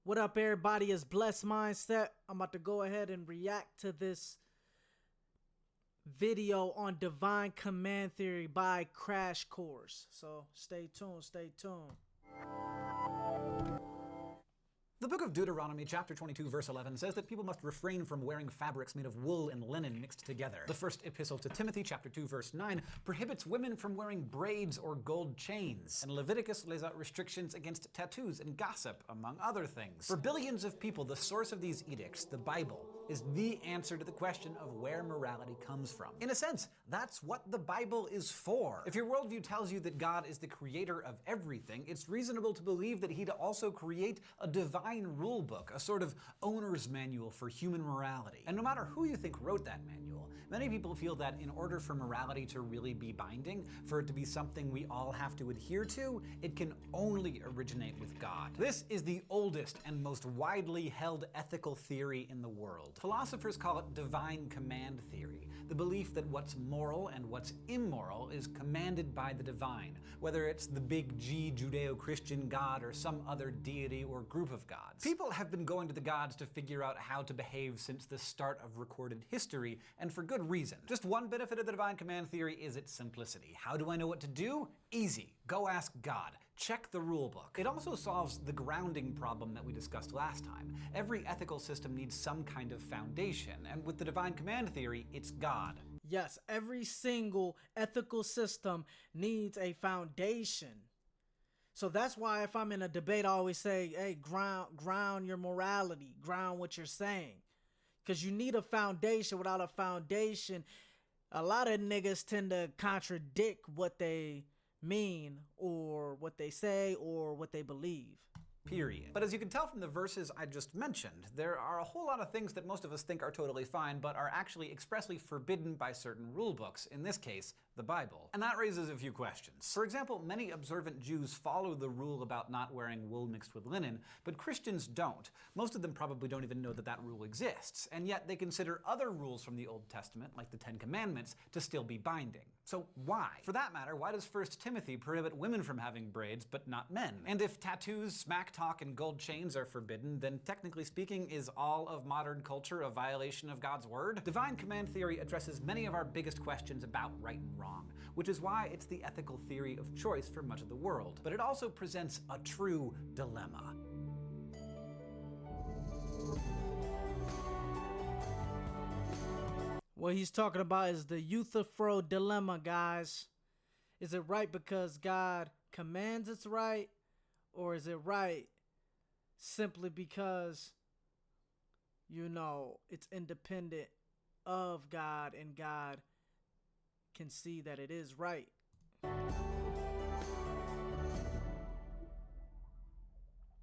What up, everybody? It's Blessed Mindset. I'm about to go ahead and react to this video on Divine Command Theory by Crash Course. So stay tuned, stay tuned. The book of Deuteronomy, chapter 22, verse 11, says that people must refrain from wearing fabrics made of wool and linen mixed together. The first epistle to Timothy, chapter 2, verse 9, prohibits women from wearing braids or gold chains. And Leviticus lays out restrictions against tattoos and gossip, among other things. For billions of people, the source of these edicts, the Bible, is the answer to the question of where morality comes from. In a sense, that's what the Bible is for. If your worldview tells you that God is the creator of everything, it's reasonable to believe that he'd also create a divine rule book, a sort of owner's manual for human morality. And no matter who you think wrote that manual, many people feel that in order for morality to really be binding, for it to be something we all have to adhere to, it can only originate with God. This is the oldest and most widely held ethical theory in the world. Philosophers call it divine command theory, the belief that what's moral and what's immoral is commanded by the divine, whether it's the big G Judeo-Christian God or some other deity or group of gods. People have been going to the gods to figure out how to behave since the start of recorded history, and for good reason. Just one benefit of the divine command theory is its simplicity. How do I know what to do? Easy. Go ask God. Check the rule book. It also solves the grounding problem that we discussed last time. Every ethical system needs some kind of foundation, and with the divine command theory, it's God. Yes, every single ethical system needs a foundation. So that's why if I'm in a debate, I always say, hey, ground your morality, ground what you're saying. Because you need a foundation. Without a foundation, a lot of niggas tend to contradict what they mean or what they say or what they believe. Period. But as you can tell from the verses I just mentioned, there are a whole lot of things that most of us think are totally fine, but are actually expressly forbidden by certain rule books, in this case, the Bible. And that raises a few questions. For example, many observant Jews follow the rule about not wearing wool mixed with linen, but Christians don't. Most of them probably don't even know that that rule exists, and yet they consider other rules from the Old Testament, like the Ten Commandments, to still be binding. So why? For that matter, why does 1 Timothy prohibit women from having braids, but not men? And if tattoos, smack talk, and gold chains are forbidden, then technically speaking, is all of modern culture a violation of God's word? Divine command theory addresses many of our biggest questions about right and wrong, which is why it's the ethical theory of choice for much of the world. But it also presents a true dilemma. What he's talking about is the Euthyphro dilemma, guys. Is it right because God commands it's right, or is it right simply because, you know, it's independent of God and God can see that it is right?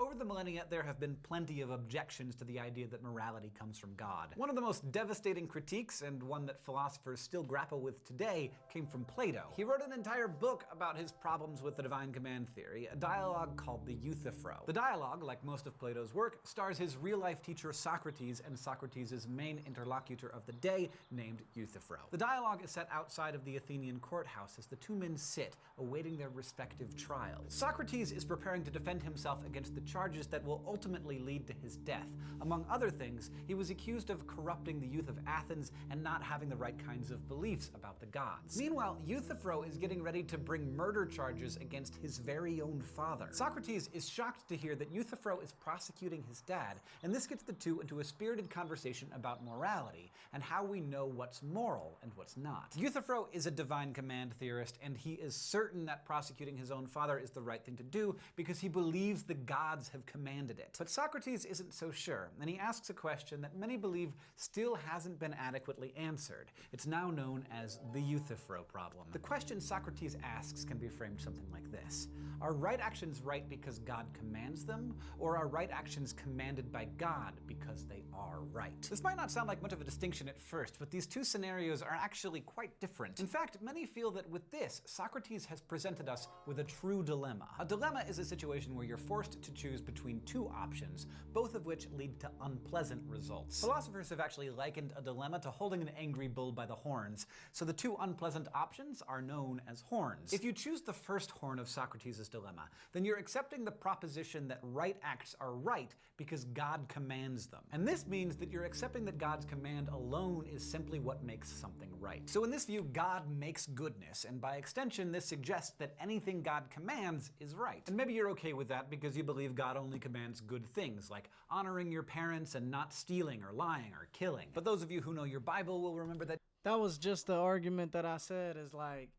Over the millennia, there have been plenty of objections to the idea that morality comes from God. One of the most devastating critiques, and one that philosophers still grapple with today, came from Plato. He wrote an entire book about his problems with the divine command theory, a dialogue called the Euthyphro. The dialogue, like most of Plato's work, stars his real-life teacher Socrates and Socrates' main interlocutor of the day, named Euthyphro. The dialogue is set outside of the Athenian courthouse as the two men sit, awaiting their respective trials. Socrates is preparing to defend himself against the charges that will ultimately lead to his death. Among other things, he was accused of corrupting the youth of Athens and not having the right kinds of beliefs about the gods. Meanwhile, Euthyphro is getting ready to bring murder charges against his very own father. Socrates is shocked to hear that Euthyphro is prosecuting his dad, and this gets the two into a spirited conversation about morality and how we know what's moral and what's not. Euthyphro is a divine command theorist, and he is certain that prosecuting his own father is the right thing to do because he believes the gods have commanded it. But Socrates isn't so sure, and he asks a question that many believe still hasn't been adequately answered. It's now known as the Euthyphro problem. The question Socrates asks can be framed something like this: are right actions right because God commands them, or are right actions commanded by God because they are right? This might not sound like much of a distinction at first, but these two scenarios are actually quite different. In fact, many feel that with this, Socrates has presented us with a true dilemma. A dilemma is a situation where you're forced to choose between two options, both of which lead to unpleasant results. Philosophers have actually likened a dilemma to holding an angry bull by the horns, so the two unpleasant options are known as horns. If you choose the first horn of Socrates' dilemma, then you're accepting the proposition that right acts are right because God commands them. And this means that you're accepting that God's command alone is simply what makes something right. So in this view, God makes goodness, and by extension, this suggests that anything God commands is right. And maybe you're okay with that because you believe God only commands good things, like honoring your parents and not stealing or lying or killing. But those of you who know your Bible will remember that that was just the argument that I said, is like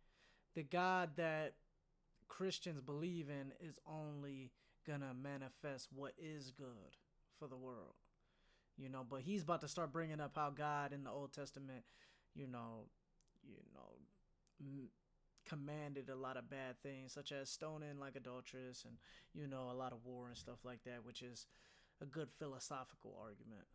the God that Christians believe in is only gonna manifest what is good for the world, but he's about to start bringing up how God in the Old Testament, commanded a lot of bad things, such as stoning like adulteress and, a lot of war and stuff like that, which is a good philosophical argument.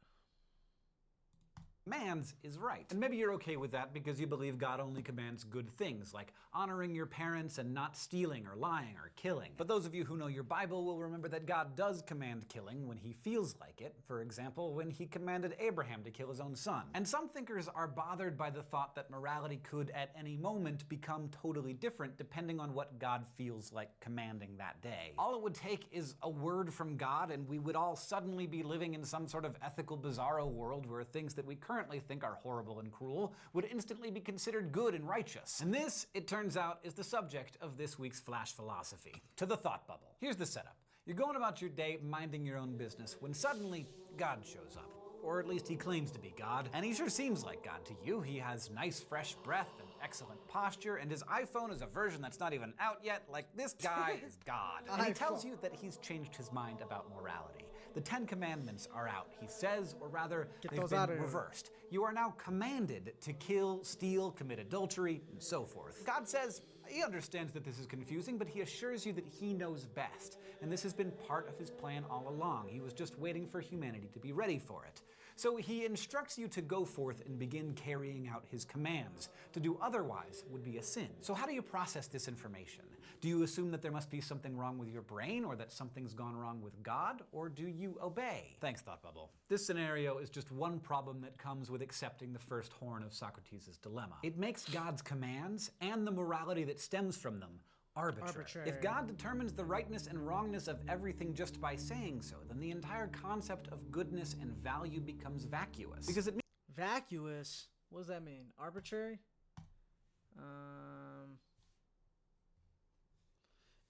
Commands is right. And maybe you're okay with that because you believe God only commands good things, like honoring your parents and not stealing or lying or killing. But those of you who know your Bible will remember that God does command killing when he feels like it. For example, when he commanded Abraham to kill his own son. And some thinkers are bothered by the thought that morality could at any moment become totally different depending on what God feels like commanding that day. All it would take is a word from God and we would all suddenly be living in some sort of ethical bizarro world where things that we currently think are horrible and cruel would instantly be considered good and righteous. And this, it turns out, is the subject of this week's Flash Philosophy. To the thought bubble. Here's the setup. You're going about your day minding your own business when suddenly God shows up. Or at least he claims to be God. And he sure seems like God to you. He has nice fresh breath and excellent posture, and his iPhone is a version that's not even out yet. Like, this guy is God. And he tells you that he's changed his mind about morality. The 10 Commandments are out, he says, or rather, they've been reversed. You are now commanded to kill, steal, commit adultery, and so forth. God says he understands that this is confusing, but he assures you that he knows best. And this has been part of his plan all along. He was just waiting for humanity to be ready for it. So he instructs you to go forth and begin carrying out his commands. To do otherwise would be a sin. So how do you process this information? Do you assume that there must be something wrong with your brain, or that something's gone wrong with God, or do you obey? Thanks, Thought Bubble. This scenario is just one problem that comes with accepting the first horn of Socrates' dilemma. It makes God's commands, and the morality that stems from them, arbitrary. If God determines the rightness and wrongness of everything just by saying so, then the entire concept of goodness and value becomes vacuous. Because it means vacuous? What does that mean? Arbitrary?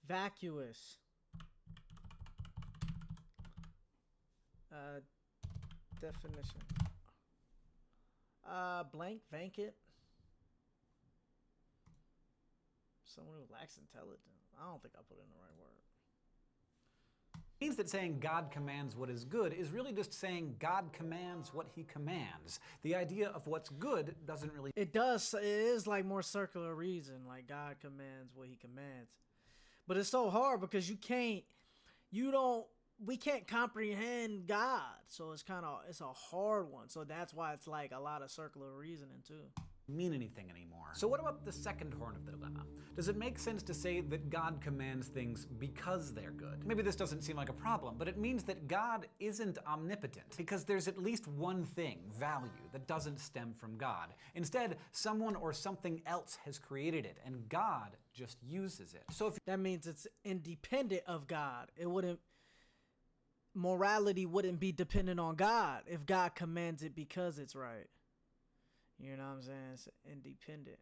Vacuous. Definition. Blank, vacant. Someone who lacks intelligence. I don't think I put in the right word. Means that saying God commands what is good is really just saying God commands what he commands. The idea of what's good doesn't really... It does. It is like more circular reason. Like God commands what he commands. But it's so hard because we can't comprehend God. So it's a hard one. So that's why it's like a lot of circular reasoning too. Mean anything anymore. So what about the second horn of the dilemma? Does it make sense to say that God commands things because they're good? Maybe this doesn't seem like a problem, but it means that God isn't omnipotent, because there's at least one thing, value, that doesn't stem from God. Instead, someone or something else has created it, and God just uses it. So if that means it's independent of God. Morality wouldn't be dependent on God if God commands it because it's right. You know what I'm saying? It's independent.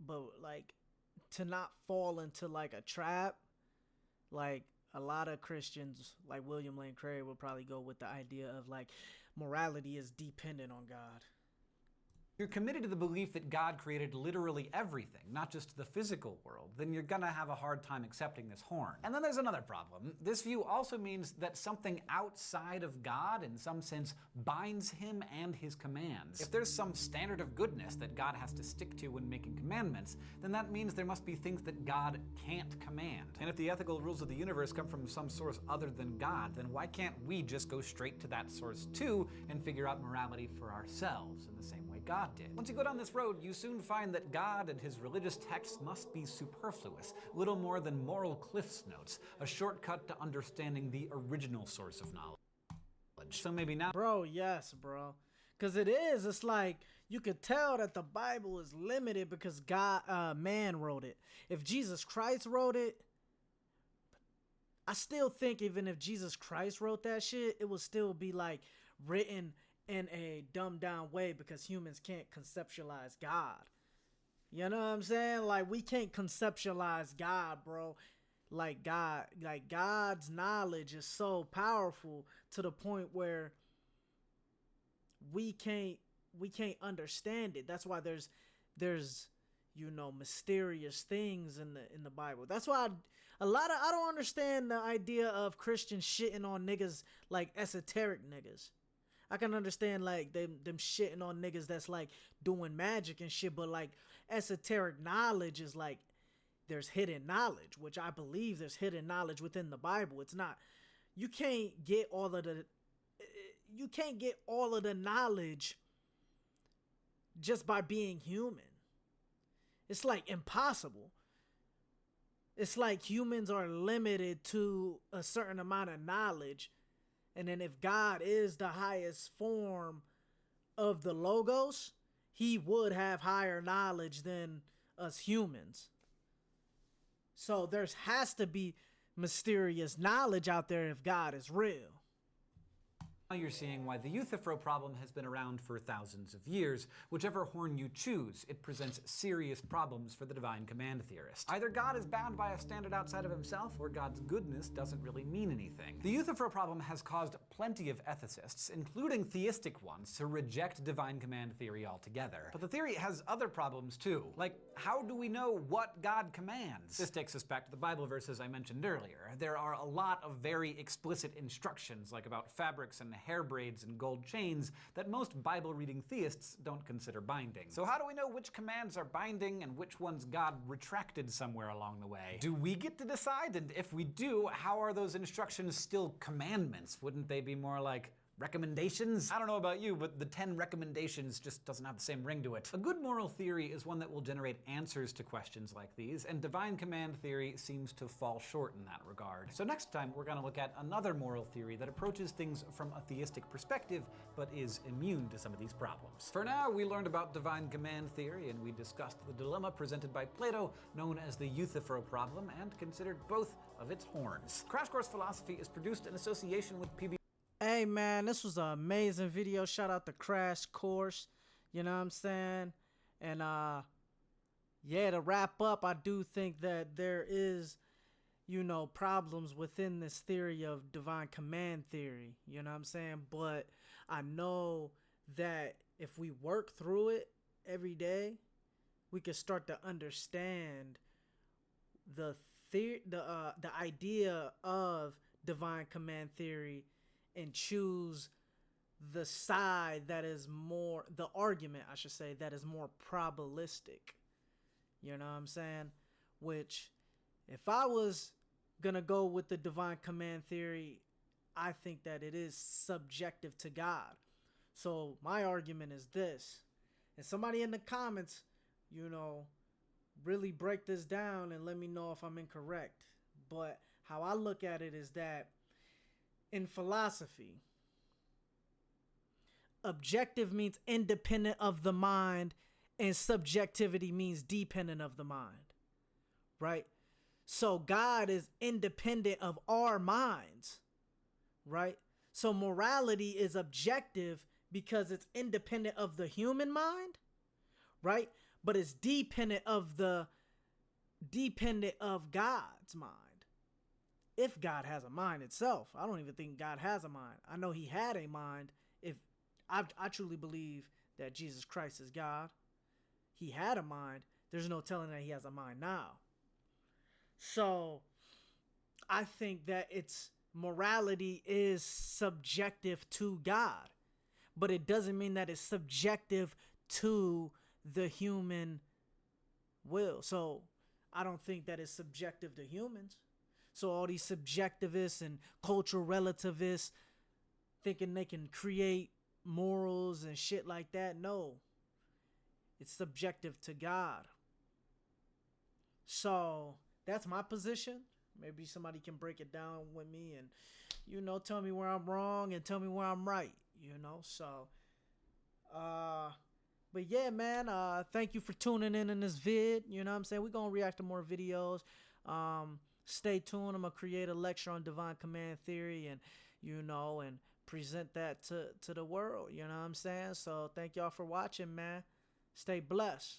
But like, to not fall into like a trap, like a lot of Christians, like William Lane Craig, would probably go with the idea of like morality is dependent on God. You're committed to the belief that God created literally everything, not just the physical world, then you're gonna have a hard time accepting this horn. And then there's another problem. This view also means that something outside of God, in some sense, binds him and his commands. If there's some standard of goodness that God has to stick to when making commandments, then that means there must be things that God can't command. And if the ethical rules of the universe come from some source other than God, then why can't we just go straight to that source too and figure out morality for ourselves in the same way God did. Once you go down this road, you soon find that God and his religious texts must be superfluous, little more than moral cliffs notes, a shortcut to understanding the original source of knowledge. So maybe now... Bro, yes, bro. Because it's like, you could tell that the Bible is limited because man wrote it. If Jesus Christ wrote it, I still think even if Jesus Christ wrote that shit, it would still be like written in a dumbed down way because humans can't conceptualize God. You know what I'm saying? Like, we can't conceptualize God, bro. Like God's knowledge is so powerful to the point where we can't understand it. That's why there's mysterious things in the Bible. That's why I don't understand the idea of Christians shitting on niggas like esoteric niggas. I can understand like them shitting on niggas that's like doing magic and shit, but like esoteric knowledge is like, there's hidden knowledge, which I believe there's hidden knowledge within the Bible. It's not, you can't get all of the knowledge just by being human. It's like impossible. It's like humans are limited to a certain amount of knowledge. And then if God is the highest form of the Logos, he would have higher knowledge than us humans. So there has to be mysterious knowledge out there if God is real. Now you're seeing why the Euthyphro problem has been around for thousands of years. Whichever horn you choose, it presents serious problems for the divine command theorist. Either God is bound by a standard outside of himself, or God's goodness doesn't really mean anything. The Euthyphro problem has caused plenty of ethicists, including theistic ones, to reject divine command theory altogether. But the theory has other problems too. Like, how do we know what God commands? This takes us back to the Bible verses I mentioned earlier. There are a lot of very explicit instructions, like about fabrics and hair braids and gold chains, that most Bible-reading theists don't consider binding. So how do we know which commands are binding and which ones God retracted somewhere along the way? Do we get to decide? And if we do, how are those instructions still commandments? Wouldn't they be more like recommendations? I don't know about you, but the 10 recommendations just doesn't have the same ring to it. A good moral theory is one that will generate answers to questions like these, and divine command theory seems to fall short in that regard. So next time, we're gonna look at another moral theory that approaches things from a theistic perspective, but is immune to some of these problems. For now, we learned about divine command theory, and we discussed the dilemma presented by Plato, known as the Euthyphro problem, and considered both of its horns. Crash Course Philosophy is produced in association with PB. Hey man, this was an amazing video. Shout out to Crash Course. You know what I'm saying? And yeah, to wrap up, I do think that there is, problems within this theory of divine command theory. You know what I'm saying? But I know that if we work through it every day, we can start to understand the idea of divine command theory and choose the side that is more, the argument, I should say, that is more probabilistic. You know what I'm saying? Which, if I was gonna go with the divine command theory, I think that it is subjective to God. So my argument is this, and somebody in the comments, really break this down and let me know if I'm incorrect. But how I look at it is that in philosophy, objective means independent of the mind, and subjectivity means dependent of the mind, right? So God is independent of our minds, right? So morality is objective because it's independent of the human mind, right? But it's dependent of God's mind. If God has a mind itself. I don't even think God has a mind. I know he had a mind. If I truly believe that Jesus Christ is God, he had a mind. There's no telling that he has a mind now. So I think that morality is subjective to God, but it doesn't mean that it's subjective to the human will. So I don't think that it's subjective to humans. So all these subjectivists and cultural relativists thinking they can create morals and shit like that, no. It's subjective to God. So that's my position. Maybe somebody can break it down with me and, you know, tell me where I'm wrong and tell me where I'm right, you know. So but yeah, man, thank you for tuning in this vid. You know what I'm saying? We're gonna react to more videos. Stay tuned. I'm gonna create a lecture on divine command theory and, you know, and present that to the world. You know what I'm saying? So thank y'all for watching, man. Stay blessed.